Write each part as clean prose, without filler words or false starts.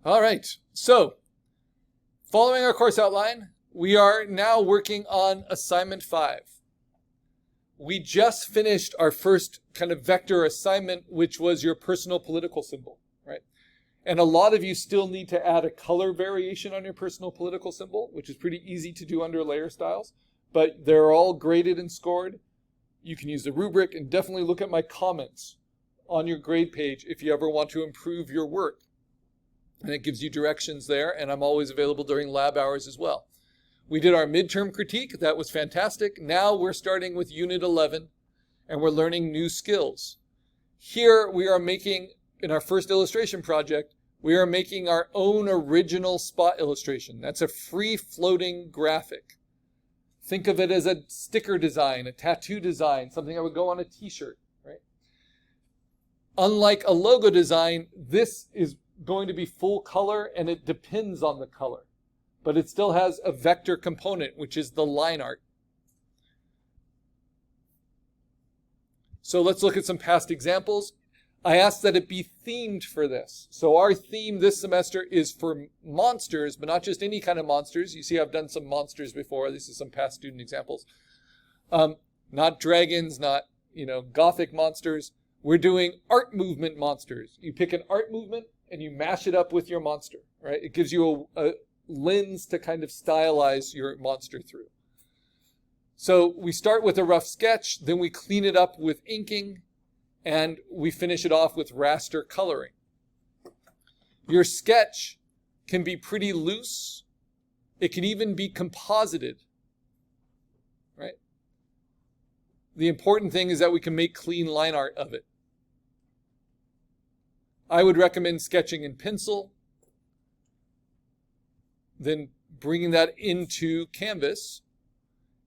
All right, so following our course outline, we are now working on assignment 5. We just finished our first kind of vector assignment, which was your personal political symbol, right? And a lot of you still need to add a color variation on your personal political symbol, which is pretty easy to do under layer styles, but they're all graded and scored. You can use the rubric, and definitely look at my comments on your grade page if you ever want to improve your work. And it gives you directions there, and I'm always available during lab hours as well. We did our midterm critique. That was fantastic. Now we're starting with Unit 11, and we're learning new skills. Here we are making, in our first illustration project, we are making our own original spot illustration. That's a free-floating graphic. Think of it as a sticker design, a tattoo design, something that would go on a t-shirt, right? Unlike a logo design, this is going to be full color, and it depends on the color. But it still has a vector component, which is the line art. So let's look at some past examples. I asked that it be themed for this. So our theme this semester is for monsters, but not just any kind of monsters. You see I've done some monsters before. This is some past student examples. Not dragons, not gothic monsters. We're doing art movement monsters. You pick an art movement and you mash it up with your monster, right? It gives you a lens to kind of stylize your monster through. So we start with a rough sketch, then we clean it up with inking, and we finish it off with raster coloring. Your sketch can be pretty loose. It can even be composited, right? The important thing is that we can make clean line art of it. I would recommend sketching in pencil, then bringing that into Canvas.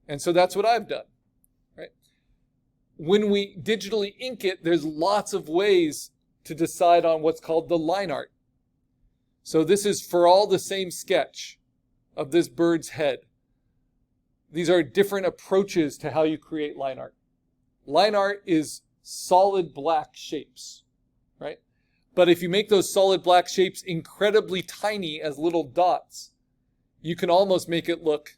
And so that's what I've done, right? When we digitally ink it, there's lots of ways to decide on what's called the line art. So this is for all the same sketch of this bird's head. These are different approaches to how you create line art. Line art is solid black shapes, right? But if you make those solid black shapes incredibly tiny as little dots, you can almost make it look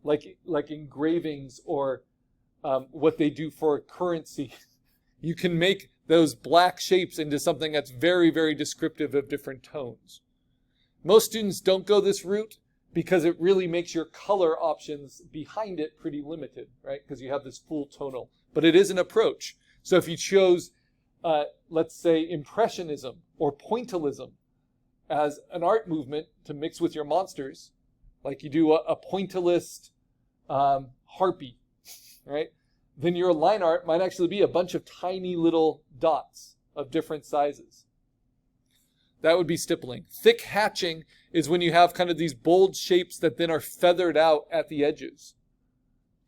like engravings or what they do for currency. You can make those black shapes into something that's very, very descriptive of different tones. Most students don't go this route because it really makes your color options behind it pretty limited, right? Because you have this full tonal. But it is an approach. So if you chose let's say Impressionism or Pointillism as an art movement to mix with your monsters, like you do a pointillist harpy, right? Then your line art might actually be a bunch of tiny little dots of different sizes. That would be stippling. Thick hatching is when you have kind of these bold shapes that then are feathered out at the edges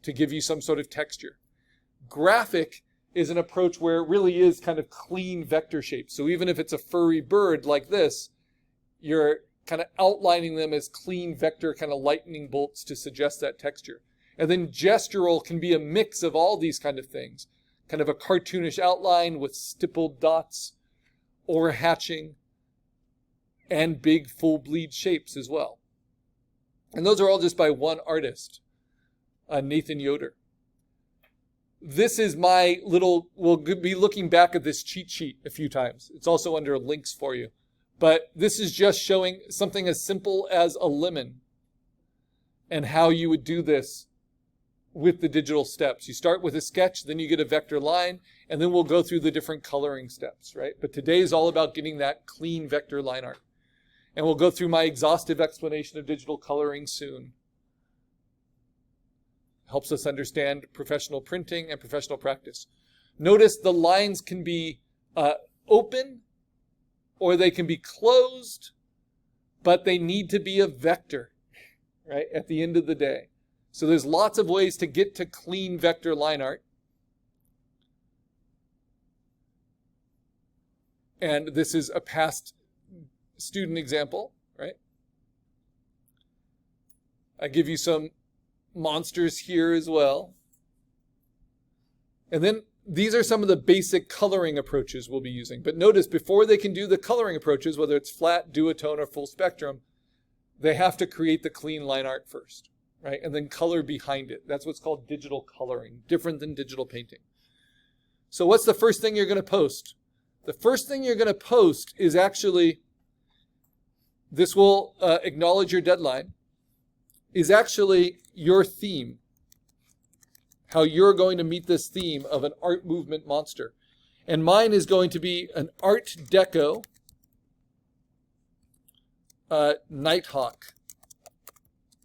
to give you some sort of texture. Graphic is an approach where it really is kind of clean vector shapes. So even if it's a furry bird like this, you're kind of outlining them as clean vector kind of lightning bolts to suggest that texture. And then gestural can be a mix of all these kind of things. Kind of a cartoonish outline with stippled dots or hatching and big full bleed shapes as well. And those are all just by one artist, Nathan Yoder. This is my little, we'll be looking back at this cheat sheet a few times. It's also under links for you. But this is just showing something as simple as a lemon and how you would do this with the digital steps. You start with a sketch, then you get a vector line, and then we'll go through the different coloring steps, right? But today is all about getting that clean vector line art. And we'll go through my exhaustive explanation of digital coloring soon. Helps us understand professional printing and professional practice. Notice the lines can be open or they can be closed, but they need to be a vector, right, at the end of the day. So there's lots of ways to get to clean vector line art. And this is a past student example, right? I give you some monsters here as well. And then these are some of the basic coloring approaches we'll be using. But notice, before they can do the coloring approaches, whether it's flat, duotone, or full spectrum, they have to create the clean line art first, right? And then color behind it. That's what's called digital coloring, different than digital painting. So what's the first thing you're going to post? The first thing you're going to post is actually, this will acknowledge your deadline, is actually your theme. How you're going to meet this theme of an art movement monster. And mine is going to be an Art Deco Nighthawk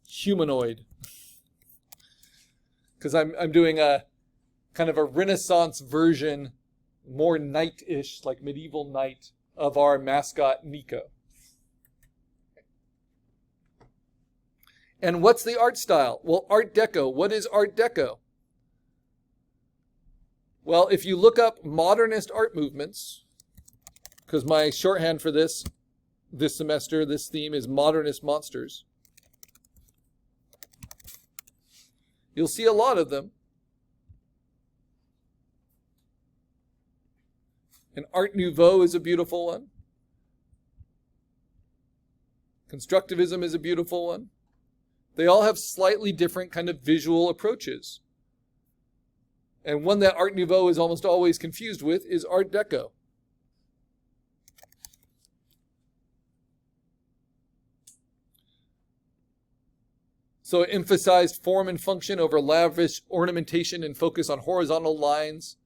humanoid. Because I'm doing a kind of a Renaissance version, more knight-ish, like medieval knight, of our mascot Nico. And what's the art style? Well, Art Deco. What is Art Deco? Well, if you look up modernist art movements, because my shorthand for this semester, this theme is modernist monsters, you'll see a lot of them. And Art Nouveau is a beautiful one. Constructivism is a beautiful one. They all have slightly different kind of visual approaches. And one that Art Nouveau is almost always confused with is Art Deco. So it emphasized form and function over lavish ornamentation and focus on horizontal lines,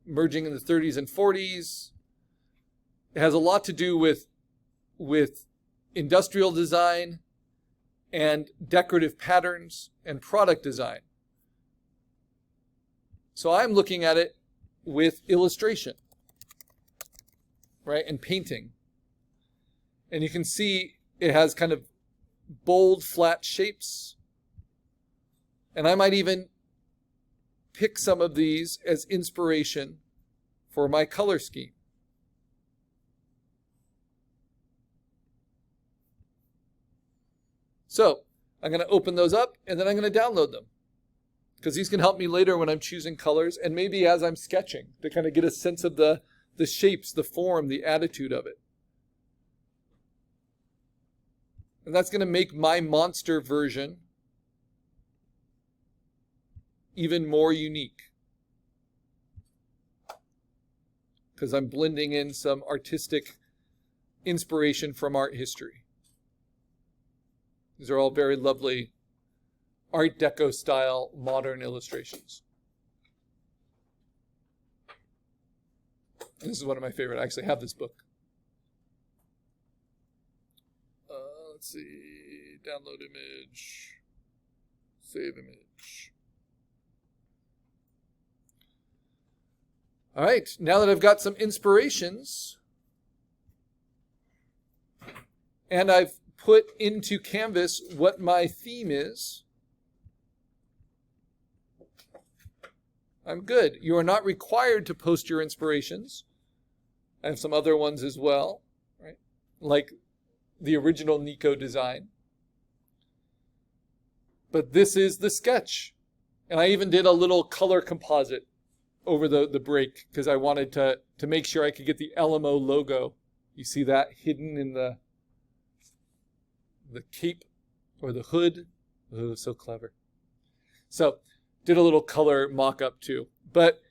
merging in the 30s and 40s. It has a lot to do with industrial design and decorative patterns and product design. So I'm looking at it with illustration, right, and painting. And you can see it has kind of bold, flat shapes. And I might even pick some of these as inspiration for my color scheme. So I'm going to open those up and then I'm going to download them, because these can help me later when I'm choosing colors and maybe as I'm sketching to kind of get a sense of the shapes, the form, the attitude of it. And that's going to make my monster version even more unique, because I'm blending in some artistic inspiration from art history. These are all very lovely Art Deco style modern illustrations. And this is one of my favorite. I actually have this book. Let's see. Download image. Save image. All right. Now that I've got some inspirations and I've put into Canvas what my theme is, I'm good. You are not required to post your inspirations. I have some other ones as well, right? Like the original Nico design. But this is the sketch. And I even did a little color composite over the break because I wanted to make sure I could get the Alamo logo. You see that hidden in the cape or the hood. Oh, so clever. So did a little color mock-up too. But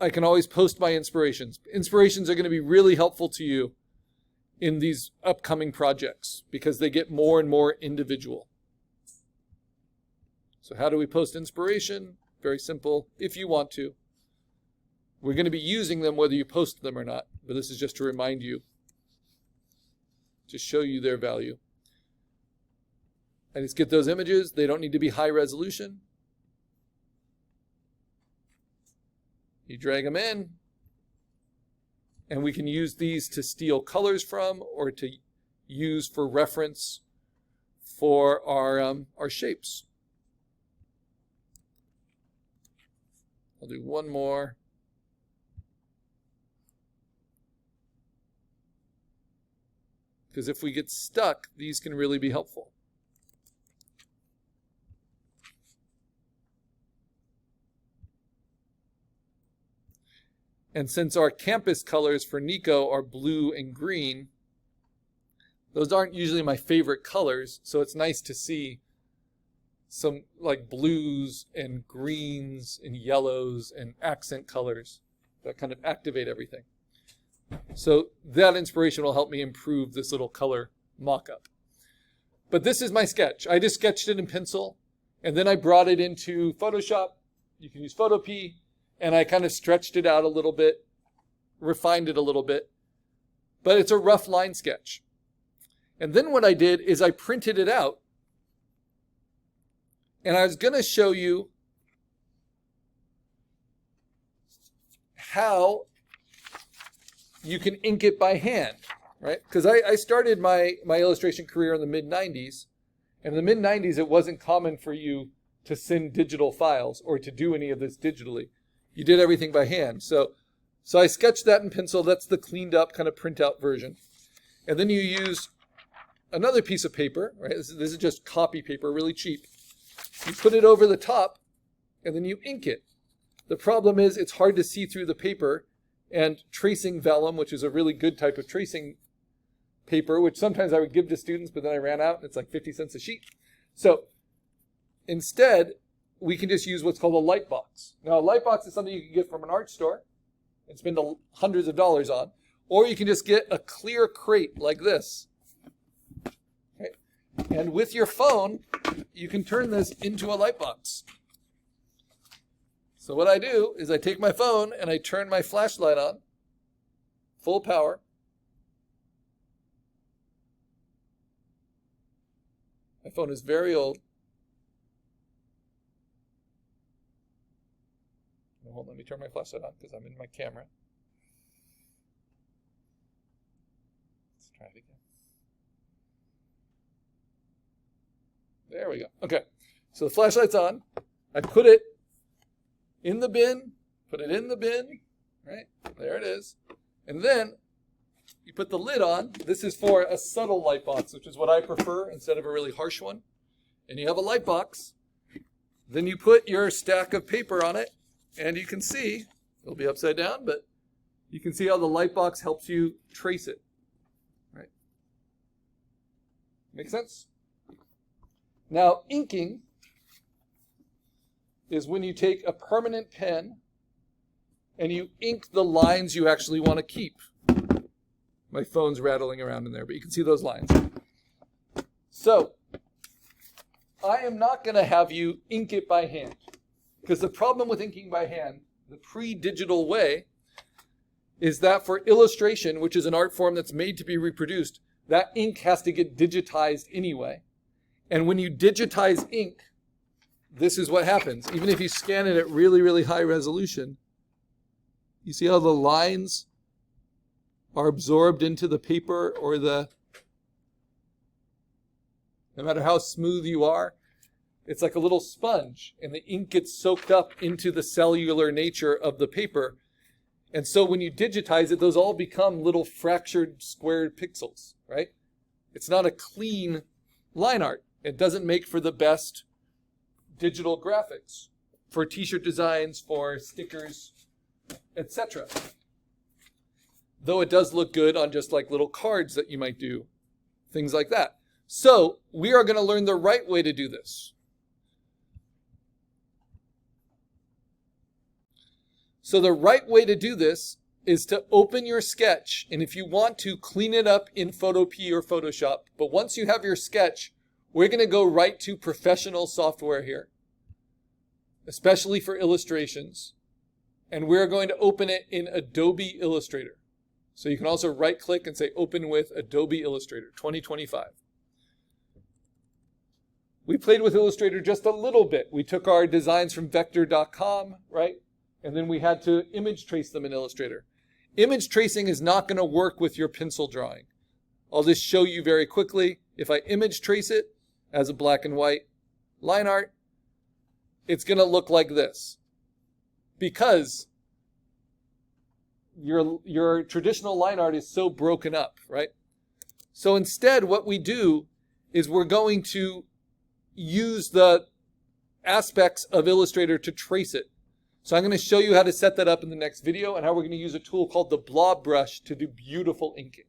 I can always post my inspirations. Inspirations are going to be really helpful to you in these upcoming projects because they get more and more individual. So how do we post inspiration? Very simple, if you want to. We're going to be using them whether you post them or not, but this is just to remind you, to show you their value. I just get those images. They don't need to be high resolution. You drag them in, and we can use these to steal colors from or to use for reference for our shapes. I'll do one more. Because if we get stuck, these can really be helpful. And since our campus colors for Nico are blue and green, those aren't usually my favorite colors, so it's nice to see some like blues and greens and yellows and accent colors that kind of activate everything. So that inspiration will help me improve this little color mock-up. But this is my sketch. I just sketched it in pencil, and then I brought it into Photoshop. You can use Photopea, and I kind of stretched it out a little bit, refined it a little bit, but it's a rough line sketch. And then what I did is I printed it out, and I was going to show you how you can ink it by hand, right? Because I started my illustration career in the mid-90s, and in the mid-90s it wasn't common for you to send digital files or to do any of this digitally. You did everything by hand. So I sketched that in pencil. That's the cleaned up kind of printout version. And then you use another piece of paper, right? This is just copy paper, really cheap. You put it over the top, and then you ink it. The problem is it's hard to see through the paper, and tracing vellum, which is a really good type of tracing paper, which sometimes I would give to students, but then I ran out, and it's like 50 cents a sheet. So instead, we can just use what's called a light box. Now, a light box is something you can get from an art store and spend hundreds of dollars on, or you can just get a clear crate like this. Okay. And with your phone, you can turn this into a light box. So what I do is I take my phone and I turn my flashlight on, full power. My phone is very old. Hold on, let me turn my flashlight on because I'm in my camera. Let's try it again. There we go. Okay, so the flashlight's on. I put it in the bin, right? There it is. And then you put the lid on. This is for a subtle light box, which is what I prefer instead of a really harsh one. And you have a light box. Then you put your stack of paper on it, and you can see, it'll be upside down, but you can see how the light box helps you trace it, right? Make sense? Now, inking is when you take a permanent pen and you ink the lines you actually want to keep. My phone's rattling around in there, but you can see those lines. So, I am not going to have you ink it by hand, because the problem with inking by hand, the pre-digital way, is that for illustration, which is an art form that's made to be reproduced, that ink has to get digitized anyway. And when you digitize ink, this is what happens. Even if you scan it at really, really high resolution, you see how the lines are absorbed into the paper, or no matter how smooth you are, it's like a little sponge, and the ink gets soaked up into the cellular nature of the paper. And so when you digitize it, those all become little fractured, squared pixels, right? It's not a clean line art. It doesn't make for the best digital graphics, for t-shirt designs, for stickers, etc. Though it does look good on just like little cards that you might do, things like that. So we are going to learn the right way to do this. So the right way to do this is to open your sketch, and if you want to, clean it up in Photopea or Photoshop. But once you have your sketch, we're going to go right to professional software here, especially for illustrations, and we're going to open it in Adobe Illustrator. So you can also right-click and say Open with Adobe Illustrator 2025. We played with Illustrator just a little bit. We took our designs from vector.com, right? And then we had to image trace them in Illustrator. Image tracing is not going to work with your pencil drawing. I'll just show you very quickly. If I image trace it as a black and white line art, it's going to look like this. Because your traditional line art is so broken up, right? So instead, what we do is we're going to use the aspects of Illustrator to trace it. So I'm going to show you how to set that up in the next video and how we're going to use a tool called the blob brush to do beautiful inking.